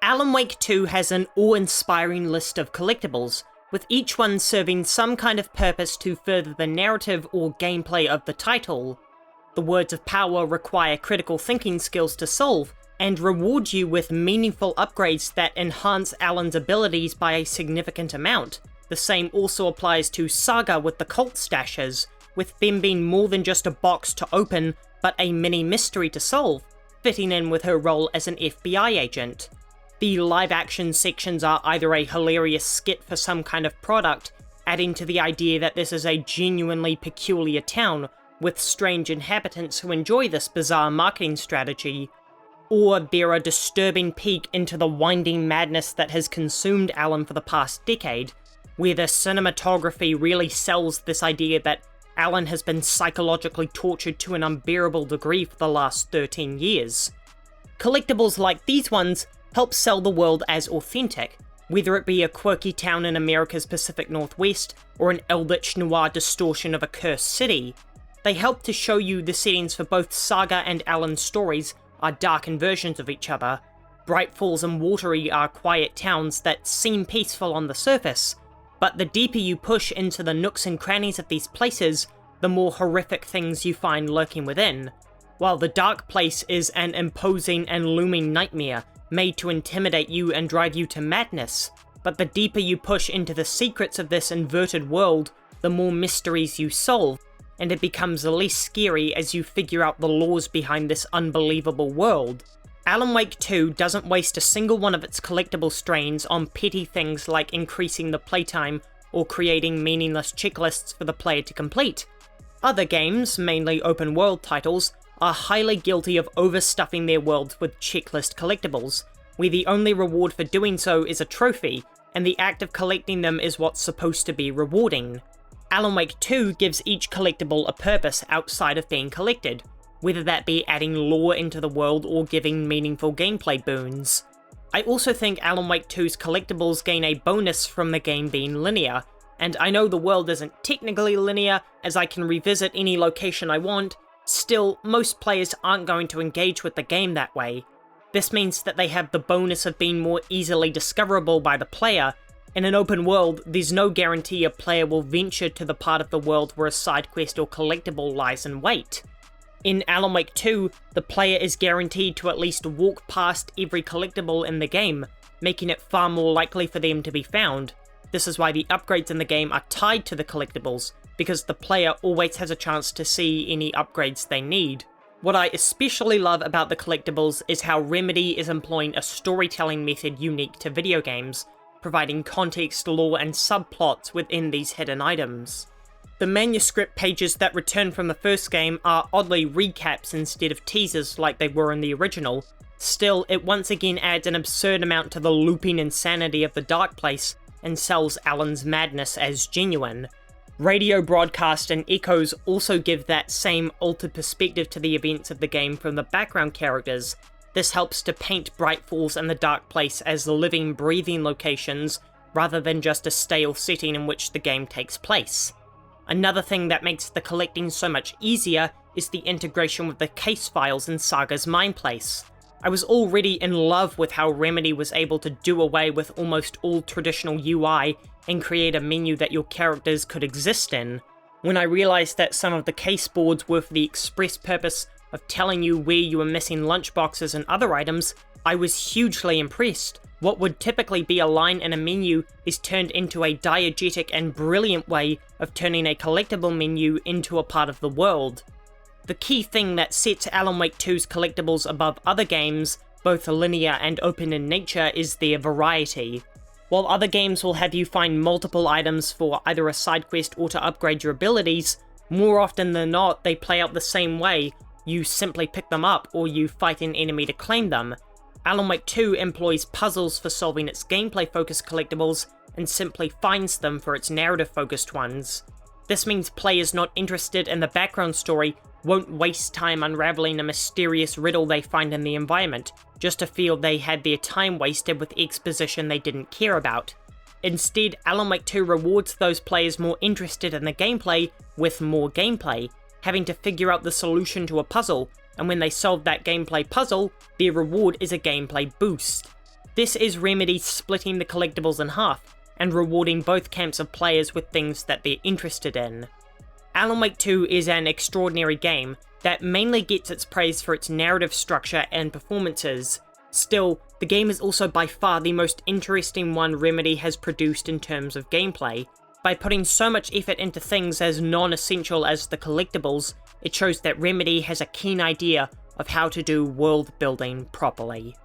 Alan Wake 2 has an awe-inspiring list of collectibles, with each one serving some kind of purpose to further the narrative or gameplay of the title. The words of power require critical thinking skills to solve, and reward you with meaningful upgrades that enhance Alan's abilities by a significant amount. The same also applies to Saga with the cult stashes, with them being more than just a box to open, but a mini mystery to solve, fitting in with her role as an FBI agent. The live-action sections are either a hilarious skit for some kind of product, adding to the idea that this is a genuinely peculiar town, with strange inhabitants who enjoy this bizarre marketing strategy, or they're a disturbing peek into the winding madness that has consumed Alan for the past decade, where the cinematography really sells this idea that Alan has been psychologically tortured to an unbearable degree for the last 13 years. Collectibles like these ones help sell the world as authentic, whether it be a quirky town in America's Pacific Northwest or an eldritch noir distortion of a cursed city. They help to show you the settings for both Saga and Alan's stories are darkened versions of each other. Bright Falls and Watery are quiet towns that seem peaceful on the surface, but the deeper you push into the nooks and crannies of these places, the more horrific things you find lurking within. While the Dark Place is an imposing and looming nightmare made to intimidate you and drive you to madness, but the deeper you push into the secrets of this inverted world, the more mysteries you solve, and it becomes less scary as you figure out the laws behind this unbelievable world. Alan Wake 2 doesn't waste a single one of its collectible strains on petty things like increasing the playtime or creating meaningless checklists for the player to complete. Other games, mainly open world titles, are highly guilty of overstuffing their worlds with checklist collectibles, where the only reward for doing so is a trophy, and the act of collecting them is what's supposed to be rewarding. Alan Wake 2 gives each collectible a purpose outside of being collected, whether that be adding lore into the world or giving meaningful gameplay boons. I also think Alan Wake 2's collectibles gain a bonus from the game being linear, and I know the world isn't technically linear, as I can revisit any location I want. Still, most players aren't going to engage with the game that way. This means that they have the bonus of being more easily discoverable by the player. In an open world, there's no guarantee a player will venture to the part of the world where a side quest or collectible lies in wait. In Alan Wake 2, the player is guaranteed to at least walk past every collectible in the game, making it far more likely for them to be found. This is why the upgrades in the game are tied to the collectibles, because the player always has a chance to see any upgrades they need. What I especially love about the collectibles is how Remedy is employing a storytelling method unique to video games, providing context, lore, and subplots within these hidden items. The manuscript pages that return from the first game are oddly recaps instead of teasers like they were in the original. Still, it once again adds an absurd amount to the looping insanity of the Dark Place, and sells Alan's madness as genuine. Radio broadcast and echoes also give that same altered perspective to the events of the game from the background characters. This helps to paint Bright Falls and the Dark Place as living, breathing locations, rather than just a stale setting in which the game takes place. Another thing that makes the collecting so much easier is the integration with the case files in Saga's Mind Place. I was already in love with how Remedy was able to do away with almost all traditional UI and create a menu that your characters could exist in. When I realized that some of the case boards were for the express purpose of telling you where you were missing lunchboxes and other items, I was hugely impressed. What would typically be a line in a menu is turned into a diegetic and brilliant way of turning a collectible menu into a part of the world. The key thing that sets Alan Wake 2's collectibles above other games, both linear and open in nature, is their variety. While other games will have you find multiple items for either a side quest or to upgrade your abilities, more often than not they play out the same way. You simply pick them up or you fight an enemy to claim them. Alan Wake 2 employs puzzles for solving its gameplay-focused collectibles and simply finds them for its narrative-focused ones. This means players not interested in the background story won't waste time unraveling a mysterious riddle they find in the environment, just to feel they had their time wasted with exposition they didn't care about. Instead, Alan Wake 2 rewards those players more interested in the gameplay with more gameplay, having to figure out the solution to a puzzle, and when they solve that gameplay puzzle, their reward is a gameplay boost. This is Remedy splitting the collectibles in half, and rewarding both camps of players with things that they're interested in. Alan Wake 2 is an extraordinary game that mainly gets its praise for its narrative structure and performances. Still, the game is also by far the most interesting one Remedy has produced in terms of gameplay. By putting so much effort into things as non-essential as the collectibles, it shows that Remedy has a keen idea of how to do world building properly.